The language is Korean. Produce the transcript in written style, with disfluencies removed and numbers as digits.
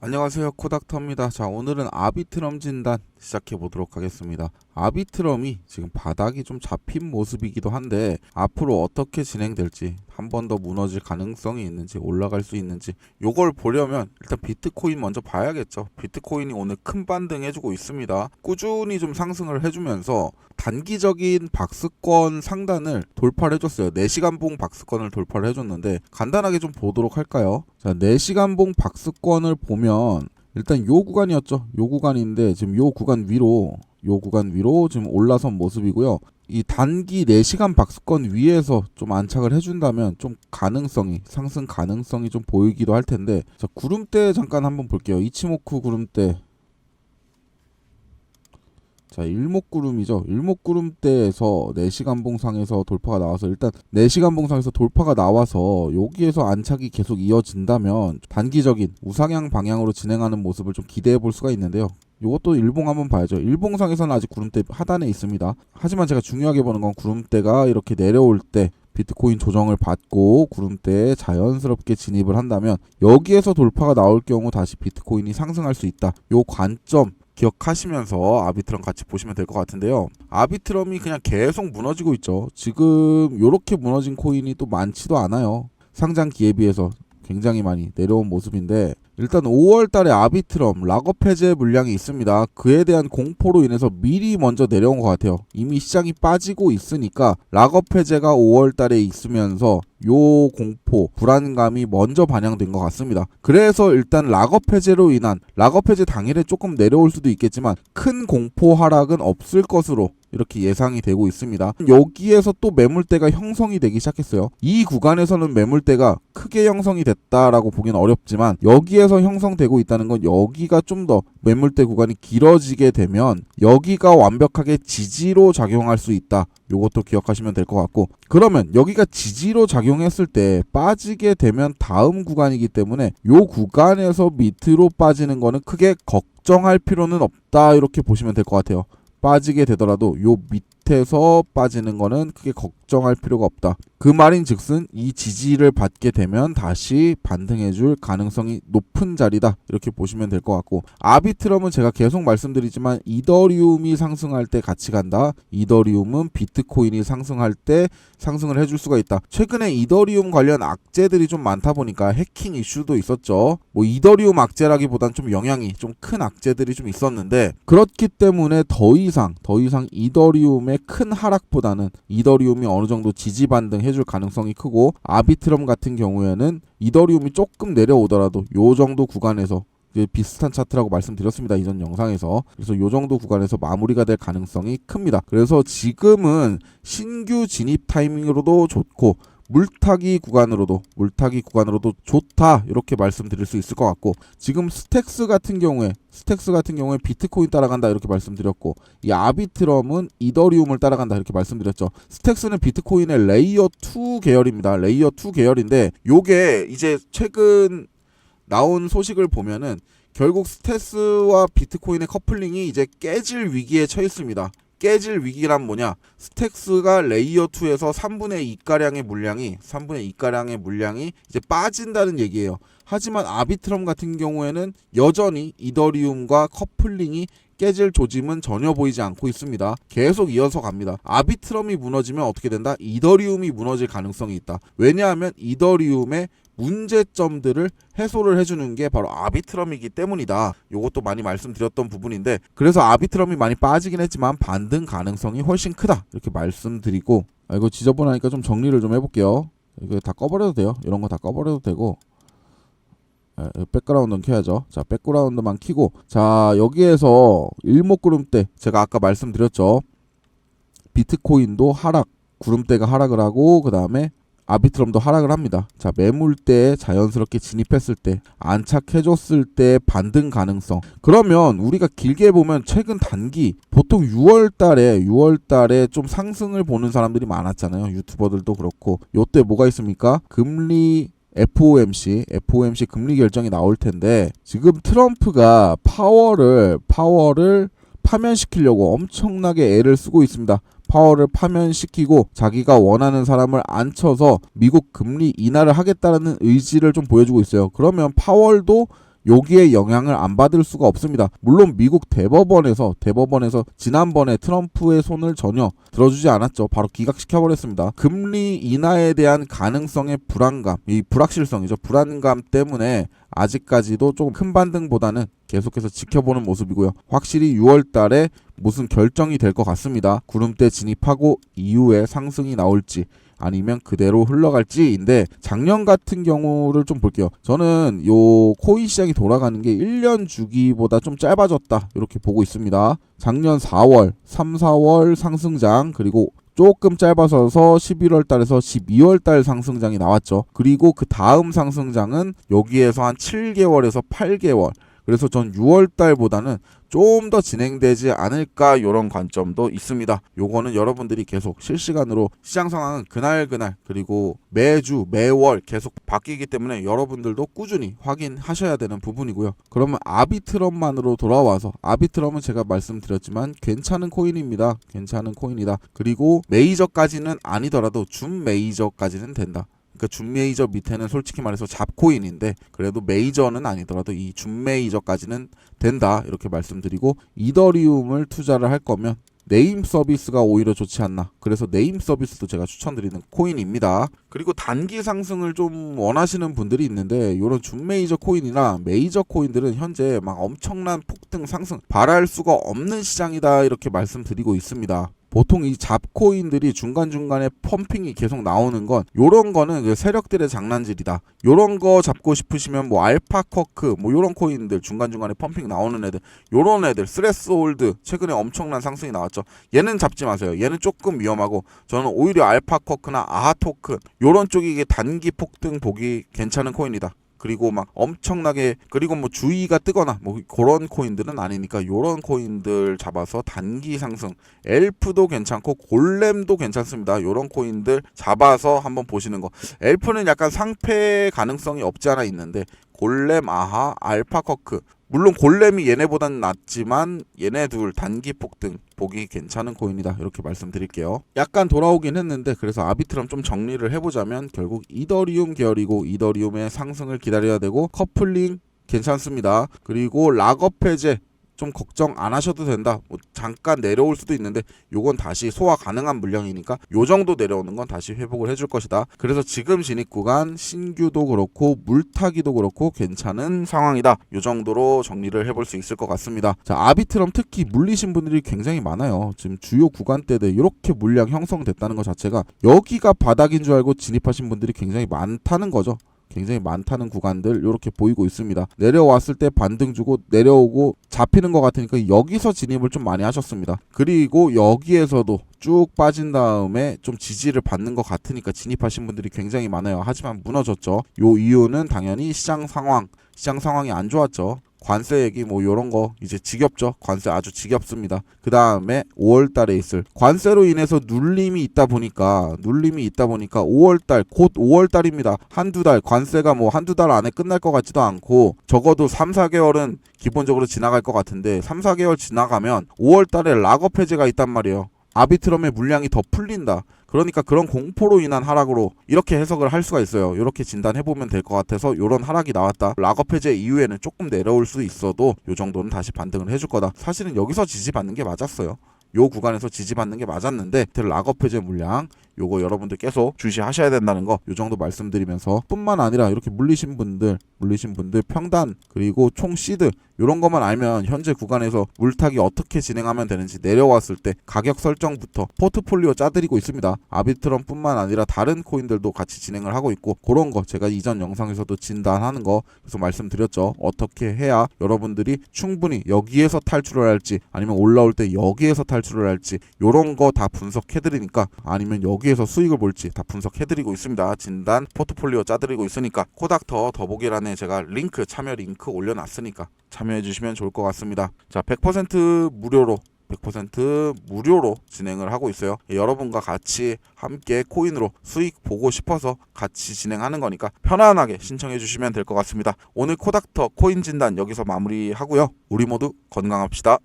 안녕하세요, 코닥터입니다. 자, 오늘은 아비트럼 진단 시작해 보도록 하겠습니다. 아비트럼이 지금 바닥이 좀 잡힌 모습이기도 한데 앞으로 어떻게 진행될지, 한 번 더 무너질 가능성이 있는지, 올라갈 수 있는지, 요걸 보려면 일단 비트코인 먼저 봐야겠죠. 비트코인이 오늘 큰 반등 해주고 있습니다. 꾸준히 좀 상승을 해주면서 단기적인 박스권 상단을 돌파를 해줬어요. 4시간봉 박스권을 돌파를 해줬는데 간단하게 좀 보도록 할까요? 자, 4시간봉 박스권을 보면 일단 요 구간이었죠. 요 구간인데 지금 요 구간 위로 지금 올라선 모습이고요. 이 단기 4시간 박스권 위에서 좀 안착을 해준다면 좀 가능성이, 상승 가능성이 좀 보이기도 할 텐데, 자, 구름대 잠깐 한번 볼게요. 이치모쿠 구름대. 자, 일목구름이죠. 일목구름대에서 4시간 봉상에서 돌파가 나와서, 일단 4시간 봉상에서 돌파가 나와서 여기에서 안착이 계속 이어진다면 단기적인 우상향 방향으로 진행하는 모습을 좀 기대해 볼 수가 있는데요. 이것도 일봉 한번 봐야죠. 일봉상에서는 아직 구름대 하단에 있습니다. 하지만 제가 중요하게 보는 건 구름대가 이렇게 내려올 때 비트코인 조정을 받고 구름대에 자연스럽게 진입을 한다면 여기에서 돌파가 나올 경우 다시 비트코인이 상승할 수 있다. 요 관점 기억하시면서 아비트럼 같이 보시면 될 것 같은데요. 아비트럼이 그냥 계속 무너지고 있죠. 지금 이렇게 무너진 코인이 또 많지도 않아요. 상장 기에 비해서 굉장히 많이 내려온 모습인데, 일단 5월 달에 아비트럼 락업 해제 물량이 있습니다. 그에 대한 공포로 인해서 미리 먼저 내려온 것 같아요. 이미 시장이 빠지고 있으니까 락업 해제가 5월 달에 있으면서 요 공포, 불안감이 먼저 반영된 것 같습니다. 그래서 일단 락업 해제로 인한, 락업 해제 당일에 조금 내려올 수도 있겠지만 큰 공포 하락은 없을 것으로 이렇게 예상이 되고 있습니다. 여기에서 또 매물대가 형성이 되기 시작했어요. 이 구간에서는 매물대가 크게 형성이 됐다라고 보기는 어렵지만 여기에서 형성되고 있다는 건 여기가 좀 더 매물대 구간이 길어지게 되면 여기가 완벽하게 지지로 작용할 수 있다. 요것도 기억하시면 될 것 같고, 그러면 여기가 지지로 작용했을 때 빠지게 되면 다음 구간이기 때문에 요 구간에서 밑으로 빠지는 거는 크게 걱정할 필요는 없다, 이렇게 보시면 될 것 같아요. 빠지게 되더라도 요 밑에서 빠지는 거는 크게 걱정할 필요가 없다. 그 말인 즉슨 이 지지를 받게 되면 다시 반등해줄 가능성이 높은 자리다, 이렇게 보시면 될 것 같고, 아비트럼은 제가 계속 말씀드리지만 이더리움이 상승할 때 같이 간다. 이더리움은 비트코인이 상승할 때 상승을 해줄 수가 있다. 최근에 이더리움 관련 악재들이 좀 많다 보니까 해킹 이슈도 있었죠. 뭐 이더리움 악재라기보단 좀 영향이 좀 큰 악재들이 좀 있었는데, 그렇기 때문에 더 이상 이더리움의 큰 하락보다는 이더리움이 어느 정도 지지 반등 해줄 가능성이 크고, 아비트럼 같은 경우에는 이더리움이 조금 내려오더라도 요 정도 구간에서, 비슷한 차트라고 말씀드렸습니다, 이전 영상에서. 그래서 요 정도 구간에서 마무리가 될 가능성이 큽니다. 그래서 지금은 신규 진입 타이밍으로도 좋고 물타기 구간으로도 좋다, 이렇게 말씀드릴 수 있을 것 같고, 지금 스택스 같은 경우에 비트코인 따라간다, 이렇게 말씀드렸고, 이 아비트럼은 이더리움을 따라간다, 이렇게 말씀드렸죠. 스택스는 비트코인의 레이어 2 계열입니다. 레이어 2 계열인데, 요게 이제 최근 나온 소식을 보면은 결국 스택스와 비트코인의 커플링이 이제 깨질 위기에 처했습니다. 깨질 위기란 뭐냐? 스택스가 레이어 2에서 3분의 2가량의 물량이 이제 빠진다는 얘기예요. 하지만 아비트럼 같은 경우에는 여전히 이더리움과 커플링이 깨질 조짐은 전혀 보이지 않고 있습니다. 계속 이어서 갑니다. 아비트럼이 무너지면 어떻게 된다? 이더리움이 무너질 가능성이 있다. 왜냐하면 이더리움의 문제점들을 해소를 해주는 게 바로 아비트럼이기 때문이다. 이것도 많이 말씀드렸던 부분인데, 그래서 아비트럼이 많이 빠지긴 했지만 반등 가능성이 훨씬 크다, 이렇게 말씀드리고, 이거 지저분하니까 좀 정리를 좀 해볼게요. 이거 다 꺼버려도 돼요. 이런 거 다 꺼버려도 되고, 백그라운드는 켜야죠. 자, 백그라운드만 켜고, 자, 여기에서 일목구름대, 제가 아까 말씀드렸죠. 비트코인도 구름대가 하락을 하고, 그 다음에 아비트럼도 하락을 합니다. 자, 매물대에 자연스럽게 진입했을 때, 안착해줬을 때 반등 가능성. 그러면 우리가 길게 보면 최근 단기, 보통 6월달에 좀 상승을 보는 사람들이 많았잖아요. 유튜버들도 그렇고. 요때 뭐가 있습니까? 금리 FOMC 금리 결정이 나올 텐데, 지금 트럼프가 파월을 파면시키려고 엄청나게 애를 쓰고 있습니다. 파월을 파면시키고 자기가 원하는 사람을 앉혀서 미국 금리 인하를 하겠다는 의지를 좀 보여주고 있어요. 그러면 파월도 여기에 영향을 안 받을 수가 없습니다. 물론 미국 대법원에서 지난번에 트럼프의 손을 전혀 들어주지 않았죠. 바로 기각시켜버렸습니다. 금리 인하에 대한 가능성의 불안감, 이 불확실성이죠. 불안감 때문에 아직까지도 조금 큰 반등보다는 계속해서 지켜보는 모습이고요. 확실히 6월 달에 무슨 결정이 될 것 같습니다. 구름대 진입하고 이후에 상승이 나올지 아니면 그대로 흘러갈지인데, 작년 같은 경우를 좀 볼게요. 저는 요 코인 시장이 돌아가는 게 1년 주기보다 좀 짧아졌다 이렇게 보고 있습니다. 작년 4월, 3, 4월 상승장, 그리고 조금 짧아져서 11월 달에서 12월 달 상승장이 나왔죠. 그리고 그 다음 상승장은 여기에서 한 7개월에서 8개월, 그래서 전 6월 달보다는 좀 더 진행되지 않을까, 이런 관점도 있습니다. 요거는 여러분들이 계속 실시간으로 시장 상황은 그날 그리고 매주 매월 계속 바뀌기 때문에 여러분들도 꾸준히 확인하셔야 되는 부분이고요. 그러면 아비트럼만으로 돌아와서, 아비트럼은 제가 말씀드렸지만 괜찮은 코인입니다. 괜찮은 코인이다. 그리고 메이저까지는 아니더라도 준 메이저까지는 된다. 그러니까 준 메이저 밑에는 솔직히 말해서 잡코인인데, 그래도 메이저는 아니더라도 이 준 메이저까지는 된다 이렇게 말씀드리고, 이더리움을 투자를 할 거면 네임 서비스가 오히려 좋지 않나. 그래서 네임 서비스도 제가 추천드리는 코인입니다. 그리고 단기 상승을 좀 원하시는 분들이 있는데, 이런 준 메이저 코인이나 메이저 코인들은 현재 막 엄청난 폭등 상승 바랄 수가 없는 시장이다 이렇게 말씀드리고 있습니다. 보통 이 잡코인들이 중간중간에 펌핑이 계속 나오는 건, 요런 거는 그 세력들의 장난질이다. 요런 거 잡고 싶으시면 뭐 알파커크 뭐 요런 코인들 중간중간에 펌핑 나오는 애들, 요런 애들, 스레스홀드 최근에 엄청난 상승이 나왔죠. 얘는 잡지 마세요. 얘는 조금 위험하고, 저는 오히려 알파커크나 아하토큰 요런 쪽이 이게 단기 폭등 보기 괜찮은 코인이다. 그리고 막 엄청나게, 그리고 뭐 주의가 뜨거나 뭐 그런 코인들은 아니니까 요런 코인들 잡아서 단기 상승, 엘프도 괜찮고 골렘도 괜찮습니다. 요런 코인들 잡아서 한번 보시는 거. 엘프는 약간 상패 가능성이 없지 않아 있는데, 골렘, 아하, 알파커크, 물론 골렘이 얘네보다는 낫지만 얘네 둘 단기 폭등 보기 괜찮은 코인이다 이렇게 말씀드릴게요. 약간 돌아오긴 했는데, 그래서 아비트럼 좀 정리를 해보자면 결국 이더리움 계열이고, 이더리움의 상승을 기다려야 되고, 커플링 괜찮습니다. 그리고 락업 해제 좀 걱정 안 하셔도 된다. 뭐 잠깐 내려올 수도 있는데 요건 다시 소화 가능한 물량이니까 요 정도 내려오는 건 다시 회복을 해줄 것이다. 그래서 지금 진입 구간 신규도 그렇고 물타기도 그렇고 괜찮은 상황이다. 요 정도로 정리를 해볼 수 있을 것 같습니다. 자, 아비트럼 특히 물리신 분들이 굉장히 많아요. 지금 주요 구간대들 이렇게 물량 형성됐다는 것 자체가 여기가 바닥인 줄 알고 진입하신 분들이 굉장히 많다는 거죠. 굉장히 많다는 구간들 이렇게 보이고 있습니다. 내려왔을 때 반등 주고 내려오고 잡히는 것 같으니까 여기서 진입을 좀 많이 하셨습니다. 그리고 여기에서도 쭉 빠진 다음에 좀 지지를 받는 것 같으니까 진입하신 분들이 굉장히 많아요. 하지만 무너졌죠. 요 이유는 당연히 시장 상황이 안 좋았죠. 관세 얘기 뭐 요런 거 이제 지겹죠. 관세 아주 지겹습니다. 그 다음에 5월 달에 있을 관세로 인해서 눌림이 있다 보니까 5월 달, 곧 5월 달입니다. 한두 달, 관세가 뭐 한두 달 안에 끝날 것 같지도 않고, 적어도 3, 4개월은 기본적으로 지나갈 것 같은데, 3, 4개월 지나가면 5월 달에 락업 해제가 있단 말이에요. 아비트럼의 물량이 더 풀린다. 그러니까 그런 공포로 인한 하락으로 이렇게 해석을 할 수가 있어요. 이렇게 진단해보면 될 것 같아서 이런 하락이 나왔다. 락업 해제 이후에는 조금 내려올 수 있어도 이 정도는 다시 반등을 해줄 거다. 사실은 여기서 지지받는 게 맞았어요. 요 구간에서 지지받는 게 맞았는데, 락업 해제 물량 요거 여러분들 계속 주시하셔야 된다는 거 요 정도 말씀드리면서, 뿐만 아니라 이렇게 물리신 분들 평단 그리고 총 시드 요런 것만 알면 현재 구간에서 물타기 어떻게 진행하면 되는지, 내려왔을 때 가격 설정부터 포트폴리오 짜드리고 있습니다. 아비트럼 뿐만 아니라 다른 코인들도 같이 진행을 하고 있고, 그런 거 제가 이전 영상에서도 진단하는 거 계속 말씀드렸죠. 어떻게 해야 여러분들이 충분히 여기에서 탈출을 할지, 아니면 올라올 때 여기에서 탈출을 할지 요런 거 다 분석해드리니까, 아니면 여기에서 수익을 볼지 다 분석해드리고 있습니다. 진단 포트폴리오 짜드리고 있으니까, 코닥터 더보기란에 제가 참여 링크 올려놨으니까 참여해주시면 좋을 것 같습니다. 자, 100% 무료로 진행을 하고 있어요. 여러분과 같이 함께 코인으로 수익 보고 싶어서 같이 진행하는 거니까 편안하게 신청해 주시면 될 것 같습니다. 오늘 코닥터 코인 진단 여기서 마무리하고요. 우리 모두 건강합시다.